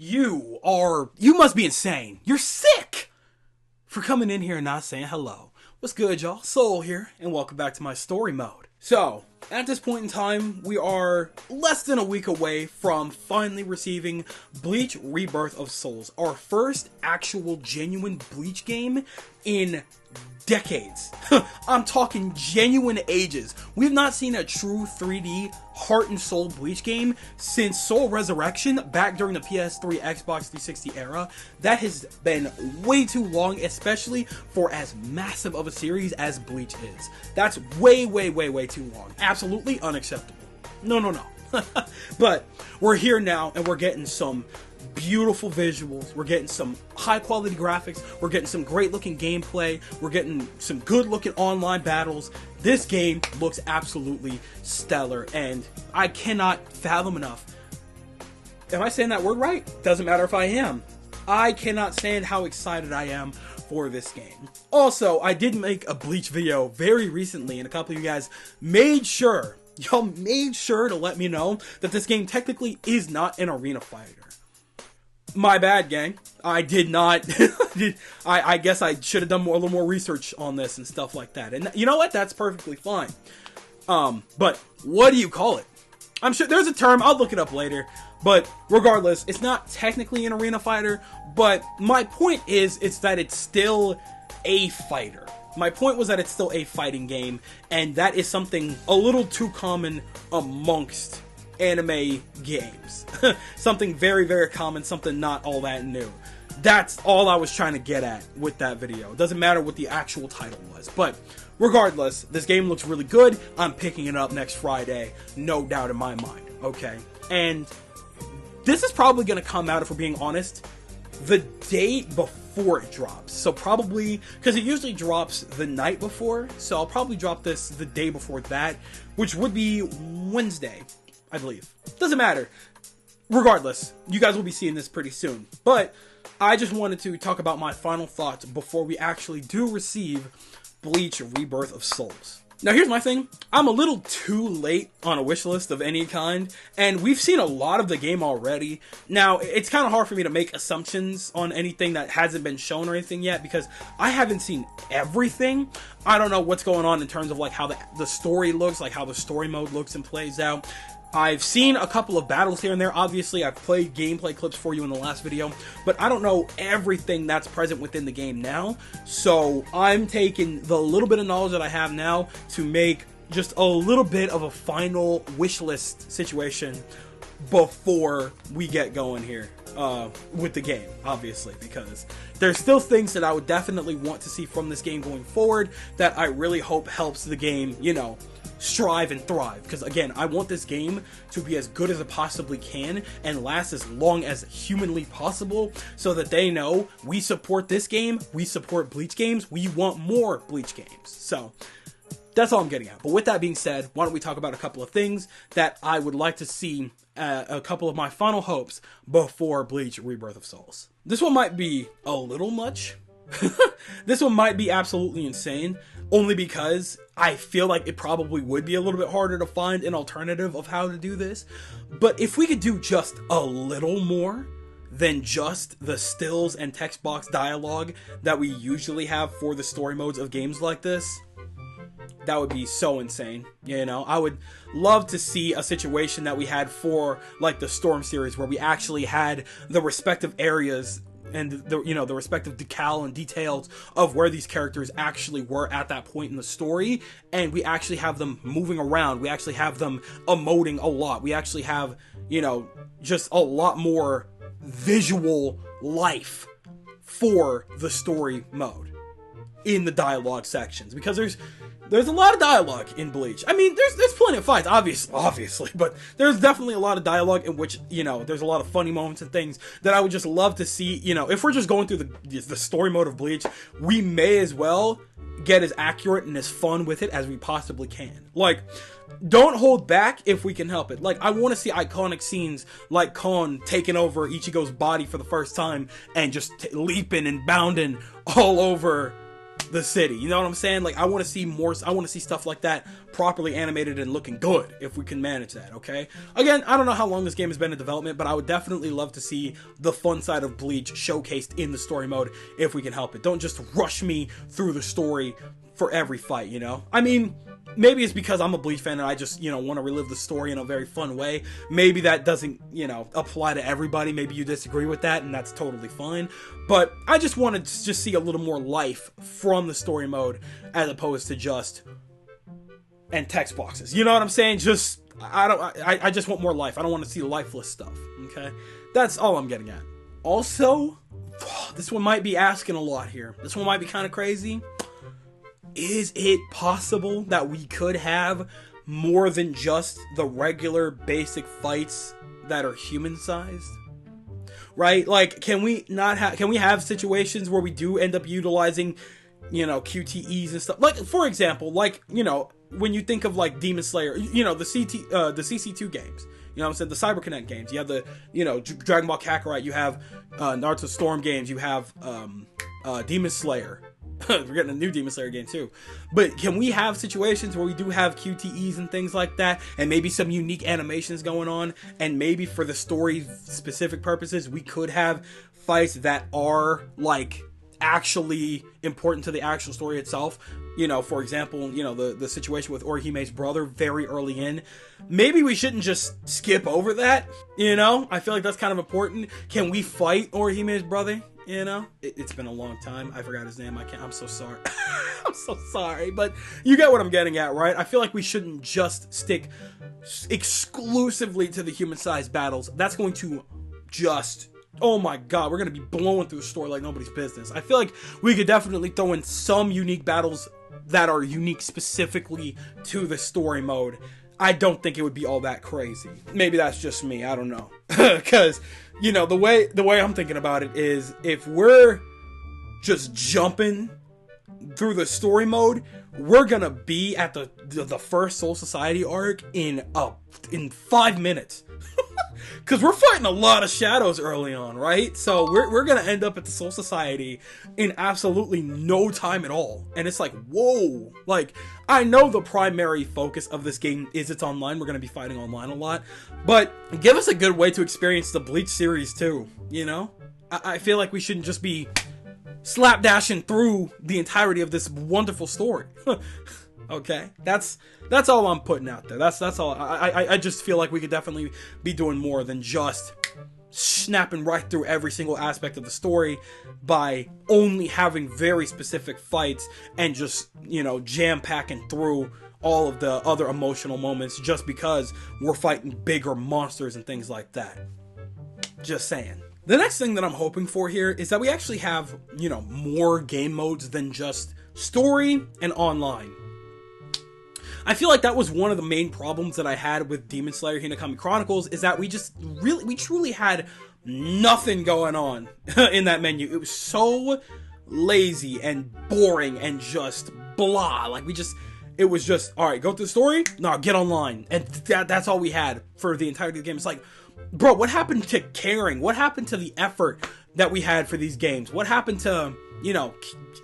You must be insane. You're sick for coming in here and not saying hello. What's good, y'all? Soul here, and welcome back to my story mode. So, at this point in time, we are less than a week away from finally receiving Bleach Rebirth of Souls, our first actual genuine Bleach game in decades. I'm talking genuine ages. We've not seen a true 3D heart and soul Bleach game since Soul Resurrection back during the PS3, Xbox 360 era. That has been way too long, especially for as massive of a series as Bleach is. That's way too long. Absolutely unacceptable. No. But we're here now, and we're getting some beautiful visuals, we're getting some high quality graphics, we're getting some great looking gameplay, we're getting some good looking online battles. This game looks absolutely stellar, and I cannot fathom enough. Am I saying that word right? Doesn't matter if I am. I cannot stand how excited I am for this game. Also, I did make a Bleach video very recently, and a couple of you guys made sure to let me know that this game technically is not an arena fighter. My bad, gang. I did not. I guess I should have done a little more research on this and stuff like that. And you know what? That's perfectly fine. But what do you call it? I'm sure there's a term. I'll look it up later. But regardless, it's not technically an arena fighter. But my point is, it's that it's still a fighter. My point was that it's still a fighting game, and that is something a little too common amongst anime games. Something very common, something not all that new. That's all I was trying to get at with that video. It doesn't matter what the actual title was, but regardless, this game looks really good. I'm picking it up next Friday, no doubt in my mind, okay? And this is probably going to come out, if we're being honest, the day before it drops. So probably, because it usually drops the night before, so I'll probably drop this the day before that, which would be Wednesday, I believe. Doesn't matter. Regardless, you guys will be seeing this pretty soon. But I just wanted to talk about my final thoughts before we actually do receive Bleach Rebirth of Souls. Now here's my thing. I'm a little too late on a wish list of any kind, and we've seen a lot of the game already. Now, it's kind of hard for me to make assumptions on anything that hasn't been shown or anything yet, because I haven't seen everything. I don't know what's going on in terms of like how the story looks, like how the story mode looks and plays out. I've seen a couple of battles here and there. Obviously, I've played gameplay clips for you in the last video, but I don't know everything that's present within the game now. So I'm taking the little bit of knowledge that I have now to make just a little bit of a final wish list situation before we get going here with the game, obviously, because there's still things that I would definitely want to see from this game going forward that I really hope helps the game, you know, strive and thrive. Because again, I want this game to be as good as it possibly can and last as long as humanly possible, so that they know we support this game, we support Bleach games, we want more Bleach games. So that's all I'm getting at. But with that being said, why don't we talk about a couple of things that I would like to see, a couple of my final hopes before Bleach Rebirth of Souls. This one might be a little much. This one might be absolutely insane, only because I feel like it probably would be a little bit harder to find an alternative of how to do this. But if we could do just a little more than just the stills and text box dialogue that we usually have for the story modes of games like this, that would be so insane. You know, I would love to see a situation that we had for like the Storm series, where we actually had the respective areas and the respective decal and details of where these characters actually were at that point in the story, and we actually have them moving around, we actually have them emoting a lot, we actually have, you know, just a lot more visual life for the story mode in the dialogue sections, because there's a lot of dialogue in Bleach. I mean, there's plenty of fights, obviously, but there's definitely a lot of dialogue in which, you know, there's a lot of funny moments and things that I would just love to see. You know, if we're just going through the story mode of Bleach, we may as well get as accurate and as fun with it as we possibly can. Like, don't hold back if we can help it. Like, I want to see iconic scenes like Kon taking over Ichigo's body for the first time and just leaping and bounding all over the city. You know what I'm saying? Like, I want to see more. I want to see stuff like that properly animated and looking good, if we can manage that, okay? Again, I don't know how long this game has been in development, but I would definitely love to see the fun side of Bleach showcased in the story mode if we can help it. Don't just rush me through the story for every fight, you know? I mean, maybe it's because I'm a Bleach fan and I just, you know, want to relive the story in a very fun way. Maybe that doesn't, you know, apply to everybody. Maybe you disagree with that, and that's totally fine. But I just want to just see a little more life from the story mode as opposed to just and text boxes. You know what I'm saying? Just I just want more life. I don't want to see lifeless stuff. Okay? That's all I'm getting at. Also, this one might be asking a lot here. This one might be kind of crazy. Is it possible that we could have more than just the regular basic fights that are human-sized? Right? Like, can we have situations where we do end up utilizing, you know, QTEs and stuff? Like, for example, like, you know, when you think of like Demon Slayer, you know, the CC2 games, you know what I'm saying, the CyberConnect games, you have the, you know, Dragon Ball Kakarot, you have Naruto Storm games, you have Demon Slayer. We're getting a new Demon Slayer game too. But can we have situations where we do have QTEs and things like that, and maybe some unique animations going on, and maybe for the story specific purposes we could have fights that are like actually important to the actual story itself? You know, for example, you know, the situation with Orihime's brother very early in. Maybe we shouldn't just skip over that, you know? I feel like that's kind of important. Can we fight Orihime's brother? You know? It's been a long time. I forgot his name. I'm so sorry. I'm so sorry. But you get what I'm getting at, right? I feel like we shouldn't just stick exclusively to the human-sized battles. That's going to just... oh my god, we're going to be blowing through the story like nobody's business. I feel like we could definitely throw in some unique battles that are unique specifically to the story mode. I don't think it would be all that crazy. Maybe that's just me, I don't know. Because, you know, the way I'm thinking about it is, if we're just jumping through the story mode, we're gonna be at the first Soul Society arc in 5 minutes. Because we're fighting a lot of shadows early on, right? So we're gonna end up at the Soul Society in absolutely no time at all. And it's like, whoa. Like, I know the primary focus of this game is it's online. We're gonna be fighting online a lot. But give us a good way to experience the Bleach series too, you know? I feel like we shouldn't just be slapdashing through the entirety of this wonderful story. Okay, that's all I'm putting out there. That's all. I just feel like we could definitely be doing more than just snapping right through every single aspect of the story by only having very specific fights and just, you know, jam-packing through all of the other emotional moments just because we're fighting bigger monsters and things like that. Just saying. The next thing that I'm hoping for here is that we actually have, you know, more game modes than just story and online. I feel like that was one of the main problems that I had with Demon Slayer Hinokami Chronicles, is that we truly had nothing going on in that menu. It was so lazy and boring and just blah. Like, it was just, alright, go through the story, no, get online. And that's all we had for the entirety of the game. It's like, bro, what happened to caring? What happened to the effort that we had for these games? What happened to, you know,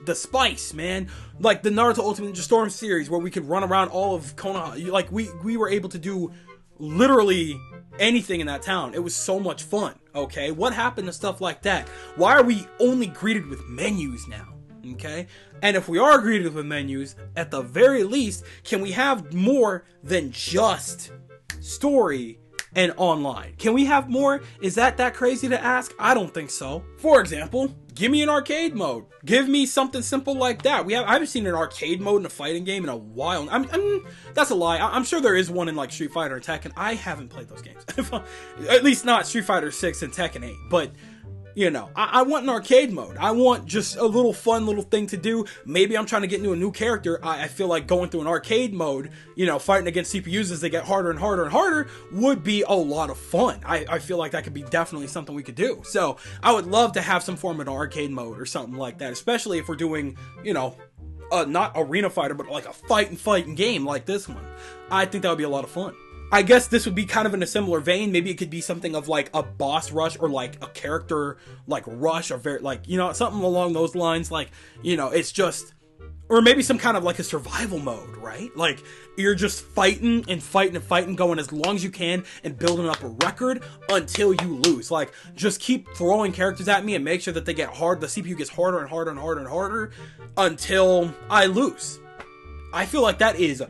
the spice, man? Like the Naruto Ultimate Ninja Storm series, where we could run around all of Konoha. Like, we were able to do literally anything in that town. It was so much fun, okay? What happened to stuff like that? Why are we only greeted with menus now, okay? And if we are greeted with menus, at the very least, can we have more than just story and online? Can we have more? Is that crazy to ask? I don't think so. For example, give me an arcade mode. Give me something simple like that. I haven't seen an arcade mode in a fighting game in a while. That's a lie. I'm sure there is one in like Street Fighter and Tekken. I haven't played those games. At least not Street Fighter 6 and Tekken 8. But, you know, I want an arcade mode. I want just a little fun little thing to do. Maybe I'm trying to get into a new character. I feel like going through an arcade mode, you know, fighting against CPUs as they get harder and harder and harder would be a lot of fun. I feel like that could be definitely something we could do. So I would love to have some form of an arcade mode or something like that, especially if we're doing, you know, not arena fighter, but like a fighting game like this one. I think that would be a lot of fun. I guess this would be kind of in a similar vein. Maybe it could be something of like a boss rush or like a character like rush, or very like, you know, something along those lines. Like, you know, it's just Or maybe some kind of like a survival mode, right? Like you're just fighting and fighting and fighting, going as long as you can and building up a record until you lose. Like just keep throwing characters at me and make sure that they get hard. The CPU gets harder and harder and harder and harder until I lose. I feel like that is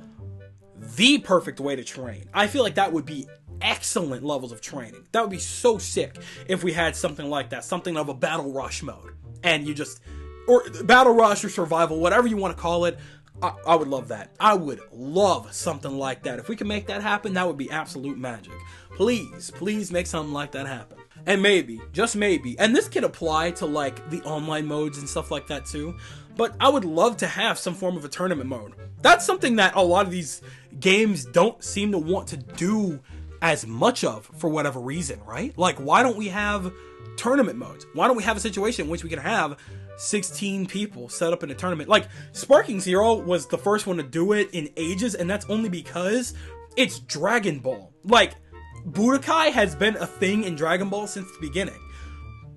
the perfect way to train. I feel like that would be excellent levels of training. That would be so sick if we had something like that, something of a battle rush mode. And you just, or battle rush or survival, whatever you want to call it. I would love that. I would love something like that. If we can make that happen, that would be absolute magic. Please, please make something like that happen. And maybe, just maybe, and this could apply to like the online modes and stuff like that too, but I would love to have some form of a tournament mode. That's something that a lot of these games don't seem to want to do as much of for whatever reason, right? Like, why don't we have tournament modes? Why don't we have a situation in which we can have 16 people set up in a tournament? Like, Sparking Zero was the first one to do it in ages, and that's only because it's Dragon Ball. Like, Budokai has been a thing in Dragon Ball since the beginning.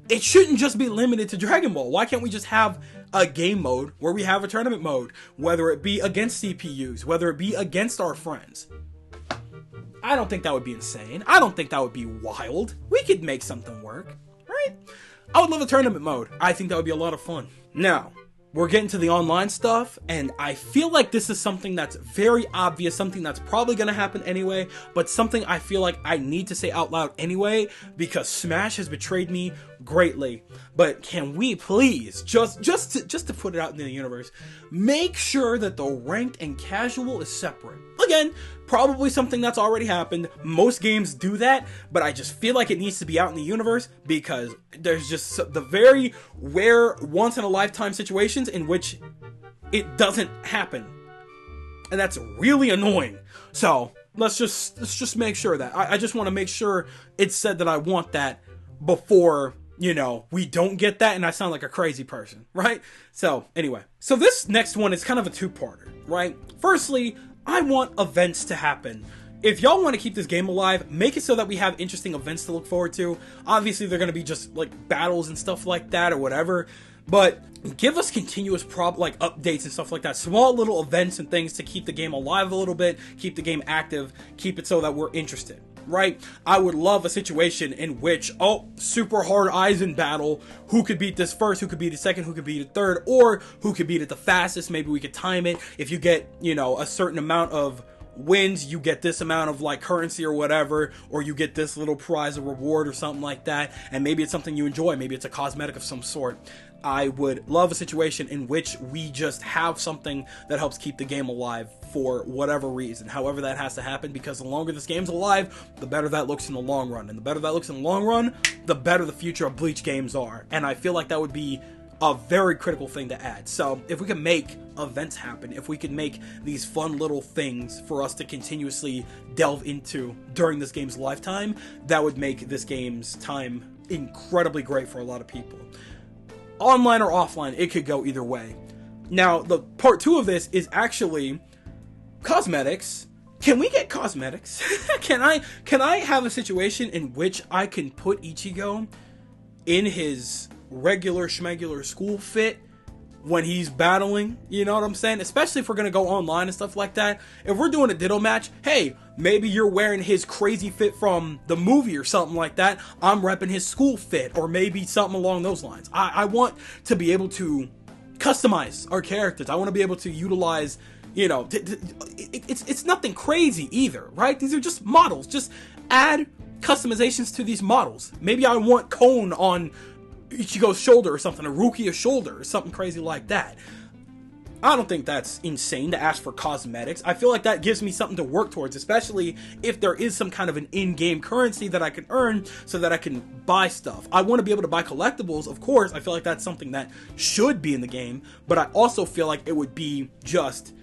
It shouldn't just be limited to Dragon Ball. Why can't we just have a game mode where we have a tournament mode, whether it be against CPUs, whether it be against our friends? I don't think that would be insane. I don't think that would be wild. We could make something work, right? I would love a tournament mode. I think that would be a lot of fun. Now, we're getting to the online stuff, and I feel like this is something that's very obvious, something that's probably going to happen anyway, but something I feel like I need to say out loud anyway, because Smash has betrayed me greatly. But can we please, just to put it out into the universe, make sure that the ranked and casual is separate? Again, probably something that's already happened. Most games do that, but I just feel like it needs to be out in the universe because there's just the very rare once-in-a-lifetime situations in which it doesn't happen. And that's really annoying. So, let's just make sure that. I just want to make sure it's said that I want that before, you know, we don't get that and I sound like a crazy person, right? So, anyway. So this next one is kind of a two-parter, right? Firstly, I want events to happen. If y'all want to keep this game alive, make it so that we have interesting events to look forward to. Obviously, they're going to be just like battles and stuff like that or whatever. But give us continuous updates and stuff like that. Small little events and things to keep the game alive a little bit, keep the game active, keep it so that we're interested, right? I would love a situation in which, super hard Aizen battle, who could beat this first, who could beat it second, who could beat it third, or who could beat it the fastest. Maybe we could time it. If you get, you know, a certain amount of wins, you get this amount of like currency or whatever, or you get this little prize or reward or something like that, and maybe it's something you enjoy, maybe it's a cosmetic of some sort. I would love a situation in which we just have something that helps keep the game alive for whatever reason, however that has to happen, because the longer this game's alive, the better that looks in the long run, and the better that looks in the long run, the better the future of Bleach games are, and I feel like that would be a very critical thing to add. So if we can make events happen, if we can make these fun little things for us to continuously delve into during this game's lifetime, that would make this game's time incredibly great for a lot of people. Online or offline, it could go either way. Now, the part 2 of this is actually cosmetics. Can we get cosmetics? Can I have a situation in which I can put Ichigo in his regular schmegular school fit when he's battling, you know what I'm saying? Especially if we're gonna go online and stuff like that. If we're doing a Ditto match, hey, maybe you're wearing his crazy fit from the movie or something like that. I'm repping his school fit, or maybe something along those lines. I want to be able to customize our characters. I want to be able to utilize, you know, it's nothing crazy either, right? These are just models. Just add customizations to these models. Maybe I want Cone on Ichigo's shoulder or something, or Rukia's shoulder or something crazy like that. I don't think that's insane to ask for cosmetics. I feel like that gives me something to work towards, especially if there is some kind of an in-game currency that I can earn so that I can buy stuff. I want to be able to buy collectibles, of course. I feel like that's something that should be in the game, but I also feel like it would be just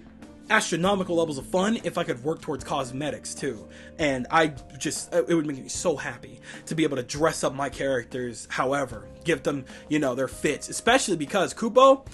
astronomical levels of fun if I could work towards cosmetics too. And it would make me so happy to be able to dress up my characters however, give them, you know, their fits, especially because Kupo,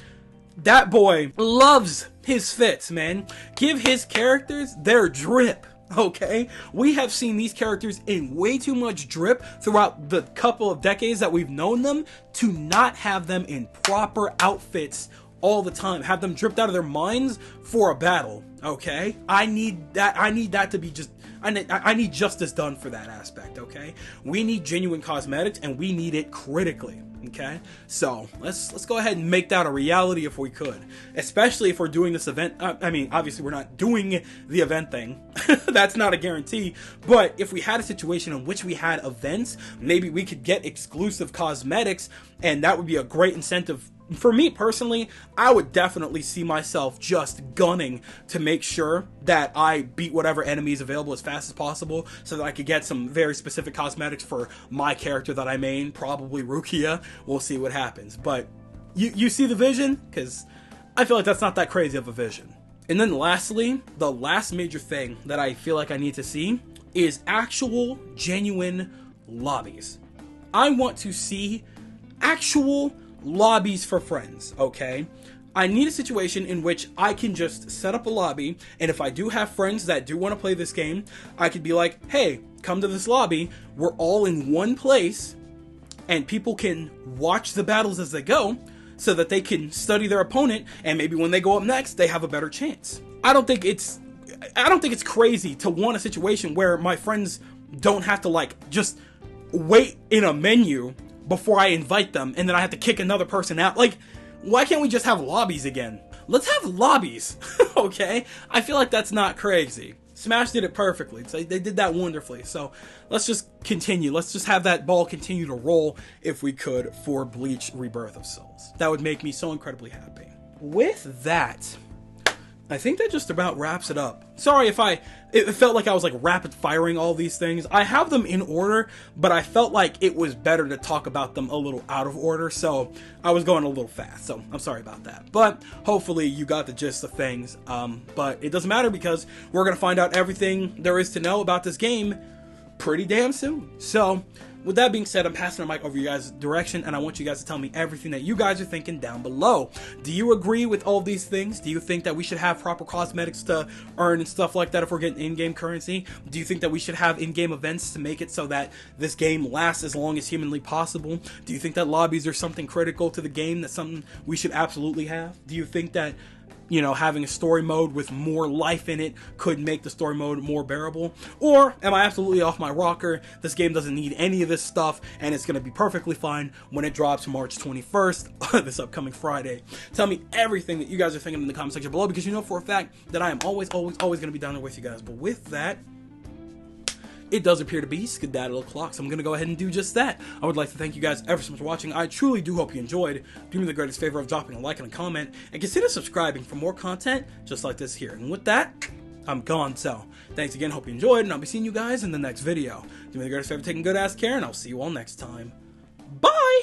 that boy loves his fits, man. Give his characters their drip, okay? We have seen these characters in way too much drip throughout the couple of decades that we've known them to not have them in proper outfits all the time. Have them dripped out of their minds for a battle, okay? I need that to be just... I need justice done for that aspect, okay? We need genuine cosmetics, and we need it critically, okay? So, let's go ahead and make that a reality if we could. Especially if we're doing this event. I mean, obviously we're not doing the event thing. That's not a guarantee. But if we had a situation in which we had events, maybe we could get exclusive cosmetics, and that would be a great incentive. For me personally, I would definitely see myself just gunning to make sure that I beat whatever enemy is available as fast as possible so that I could get some very specific cosmetics for my character that I main, probably Rukia. We'll see what happens. But you see the vision? Because I feel like that's not that crazy of a vision. And then lastly, the last major thing that I feel like I need to see is actual, genuine lobbies. I want to see actual lobbies for friends, okay? I need a situation in which I can just set up a lobby, and if I do have friends that do want to play this game, I could be like, hey, come to this lobby, we're all in one place, and people can watch the battles as they go, so that they can study their opponent, and maybe when they go up next, they have a better chance. I don't think it's crazy to want a situation where my friends don't have to, like, just wait in a menu before I invite them, and then I have to kick another person out. Like, why can't we just have lobbies again? Let's have lobbies, okay? I feel like that's not crazy. Smash did it perfectly. So they did that wonderfully. So let's just continue. Let's just have that ball continue to roll, if we could, for Bleach Rebirth of Souls. That would make me so incredibly happy. With that, I think that just about wraps it up. Sorry if it felt like I was like rapid firing all these things. I have them in order, but I felt like it was better to talk about them a little out of order, so I was going a little fast, so I'm sorry about that. But hopefully you got the gist of things, but it doesn't matter because we're going to find out everything there is to know about this game pretty damn soon. So, with that being said, I'm passing the mic over you guys' direction, and I want you guys to tell me everything that you guys are thinking down below. Do you agree with all these things? Do you think that we should have proper cosmetics to earn and stuff like that if we're getting in-game currency? Do you think that we should have in-game events to make it so that this game lasts as long as humanly possible? Do you think that lobbies are something critical to the game, that's something we should absolutely have? Do you think that, you know, having a story mode with more life in it could make the story mode more bearable? Or am I absolutely off my rocker? This game doesn't need any of this stuff, and it's going to be perfectly fine when it drops March 21st, this upcoming Friday. Tell me everything that you guys are thinking in the comment section below, because you know for a fact that I am always going to be down there with you guys. But with that, it does appear to be skedaddle o'clock, so I'm going to go ahead and do just that. I would like to thank you guys ever so much for watching. I truly do hope you enjoyed. Do me the greatest favor of dropping a like and a comment, and consider subscribing for more content just like this here. And with that, I'm gone. So, thanks again, hope you enjoyed, and I'll be seeing you guys in the next video. Do me the greatest favor of taking good ass care, and I'll see you all next time. Bye!